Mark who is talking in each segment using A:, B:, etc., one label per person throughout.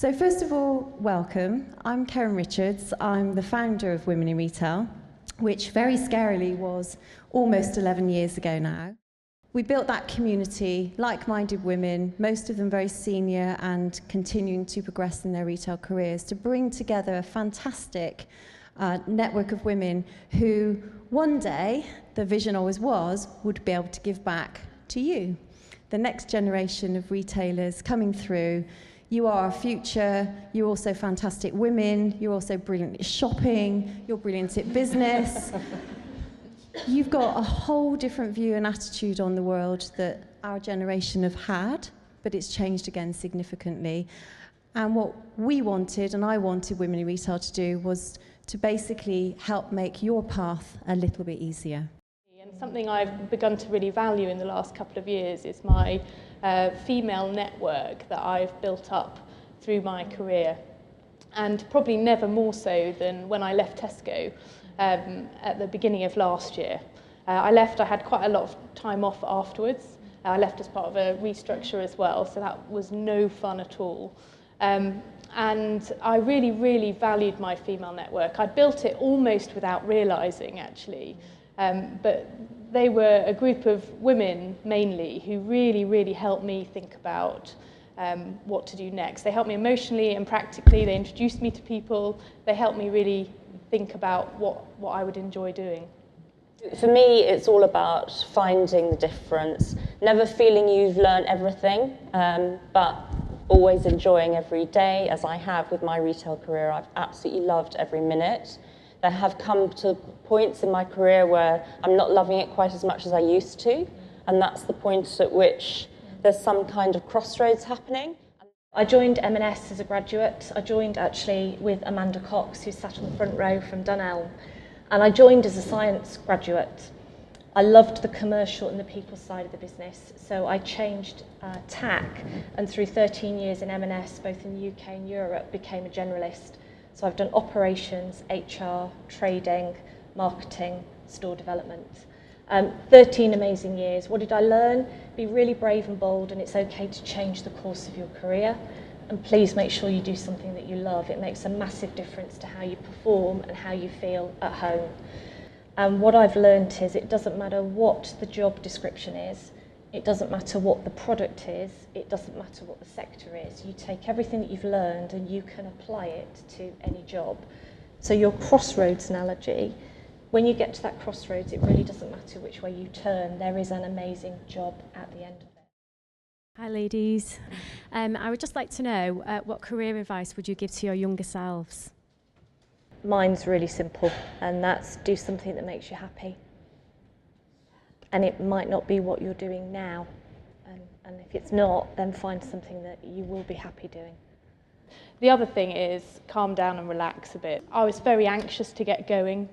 A: So first of all, welcome. I'm Karen Richards. I'm the founder of Women in Retail, which very scarily was almost 11 years ago now. We built that community, like-minded women, most of them very senior and continuing to progress in their retail careers, to bring together a fantastic network of women who one day, the vision always was, would be able to give back to you. The next generation of retailers coming through. You are our future, you're also fantastic women, you're also brilliant at shopping, you're brilliant at business. You've got a whole different view and attitude on the world that our generation have had, but it's changed again significantly. And what we wanted, and I wanted Women in Retail to do, was to basically help make your path a little bit easier.
B: And something I've begun to really value in the last couple of years is my female network that I've built up through my career, and probably never more so than when I left Tesco at the beginning of last year. I had quite a lot of time off afterwards. I left as part of a restructure as well, so that was no fun at all. And I really, really valued my female network. I built it almost without realising, actually. But they were a group of women, mainly, who really, really helped me think about what to do next. They helped me emotionally and practically. They introduced me to people. They helped me really think about what I would enjoy doing.
C: For me, it's all about finding the difference, never feeling you've learned everything, but always enjoying every day, as I have with my retail career. I've absolutely loved every minute. There have come to points in my career where I'm not loving it quite as much as I used to, and that's the point at which there's some kind of crossroads happening.
D: I joined M&S as a graduate. I joined actually with Amanda Cox, who sat on the front row from Dunelm, and I joined as a science graduate. I loved the commercial and the people side of the business, so I changed tack, and through 13 years in M&S, both in the UK and Europe, became a generalist. So I've done operations, HR, trading, marketing, store development. 13 amazing years. What did I learn? Be really brave and bold, and it's okay to change the course of your career. And please make sure you do something that you love. It makes a massive difference to how you perform and how you feel at home. And what I've learned is it doesn't matter what the job description is, it doesn't matter what the product is, it doesn't matter what the sector is. You take everything that you've learned and you can apply it to any job. So your crossroads analogy, when you get to that crossroads, it really doesn't matter which way you turn. There is an amazing job at the end of it.
E: Hi ladies. I would just like to know what career advice would you give to your younger selves?
D: Mine's really simple, and that's do something that makes you happy. And it might not be what you're doing now. And if it's not, then find something that you will be happy doing.
B: The other thing is calm down and relax a bit. I was very anxious to get going.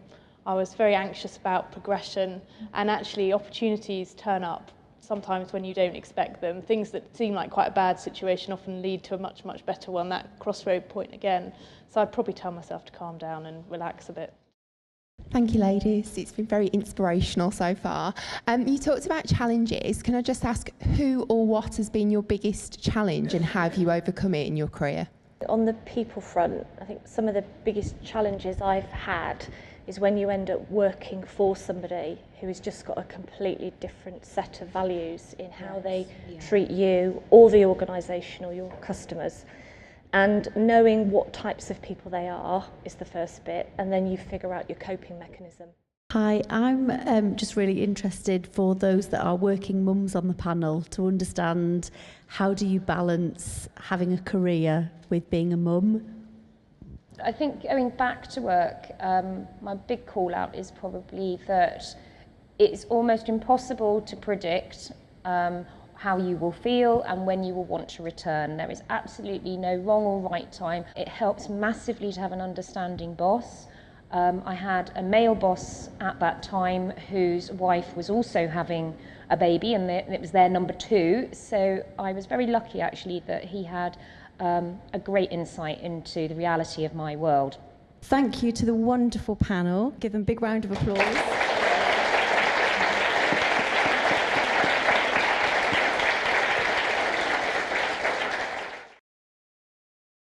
B: I was very anxious about progression, and actually opportunities turn up sometimes when you don't expect them. Things that seem like quite a bad situation often lead to a much, much better one, that crossroad point again. So I'd probably tell myself to calm down and relax a bit.
F: Thank you, ladies. It's been very inspirational so far. You talked about challenges. Can I just ask who or what has been your biggest challenge and how have you overcome it in your career?
D: On the people front, I think some of the biggest challenges I've had is when you end up working for somebody who has just got a completely different set of values in how they treat you or the organisation or your customers. And knowing what types of people they are is the first bit, and then you figure out your coping mechanism.
G: Hi, I'm just really interested for those that are working mums on the panel to understand how do you balance having a career with being a mum?
H: I think going back to work, my big call out is probably that it's almost impossible to predict how you will feel and when you will want to return. There is absolutely no wrong or right time. It helps massively to have an understanding boss. I had a male boss at that time whose wife was also having a baby, and it was their number 2. So I was very lucky actually that he had a great insight into the reality of my world.
A: Thank you to the wonderful panel. Give them a big round of applause.